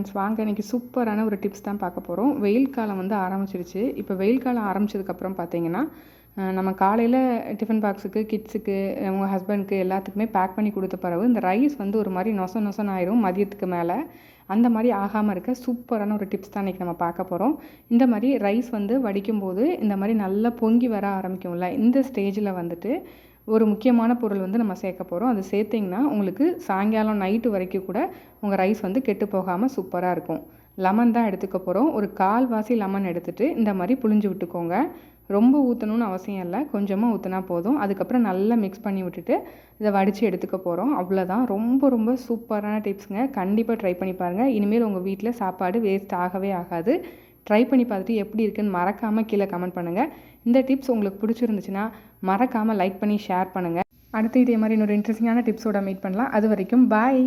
Friends, வாங்க இன்றைக்கி சூப்பரான ஒரு டிப்ஸ் தான் பார்க்க போகிறோம். வெயில் காலம் வந்து ஆரம்பிச்சிருச்சு. இப்போ வெயில் காலம் ஆரம்பிச்சதுக்கப்புறம் பார்த்தீங்கன்னா, நம்ம காலையில் டிஃபன் பாக்ஸுக்கு, கிட்ஸுக்கு, உங்கள் ஹஸ்பண்ட்க்கு எல்லாத்துக்குமே பேக் பண்ணி கொடுத்த பிறகு இந்த ரைஸ் வந்து ஒரு மாதிரி நொசன்னு ஆயிரும் மதியத்துக்கு மேலே. அந்த மாதிரி ஆகாமல் இருக்க சூப்பரான ஒரு டிப்ஸ் தான் இன்றைக்கி நம்ம பார்க்க போகிறோம். இந்த மாதிரி ரைஸ் வந்து வடிக்கும்போது இந்த மாதிரி நல்லா பொங்கி வர ஆரம்பிக்கும்ல, இந்த ஸ்டேஜில் வந்துட்டு ஒரு முக்கியமான பொருள் வந்து நம்ம சேர்க்க போகிறோம். அது சேர்த்திங்கன்னா உங்களுக்கு சாயங்காலம் நைட்டு வரைக்கும் கூட உங்கள் ரைஸ் வந்து கெட்டு போகாமல் சூப்பராக இருக்கும். லெமன் தான் எடுத்துக்க போகிறோம். ஒரு 1/4 லெமன் எடுத்துகிட்டு இந்த மாதிரி புழிஞ்சு விட்டுக்கோங்க. ரொம்ப ஊற்றணும்னு அவசியம் இல்லை, கொஞ்சமாக ஊற்றினா போதும். அதுக்கப்புறம் நல்லா மிக்ஸ் பண்ணி விட்டுட்டு இதை வடித்து எடுத்துக்க போகிறோம். அவ்வளோதான். ரொம்ப ரொம்ப சூப்பரான டிப்ஸுங்க. கண்டிப்பாக ட்ரை பண்ணி பாருங்கள். இனிமேல் உங்கள் வீட்டில் சாப்பாடு வேஸ்ட் ஆகவே ஆகாது. ட்ரை பண்ணி பார்த்துட்டு எப்படி இருக்குன்னு மறக்காமல் கீழே கமெண்ட் பண்ணுங்கள். இந்த டிப்ஸ் உங்களுக்கு பிடிச்சிருந்துச்சுன்னா மறக்காமல் லைக் பண்ணி ஷேர் பண்ணுங்கள். அடுத்து இதே மாதிரி இன்னொரு இன்ட்ரெஸ்டிங்கான டிப்ஸோட மீட் பண்ணலாம். அது வரைக்கும் பாய்.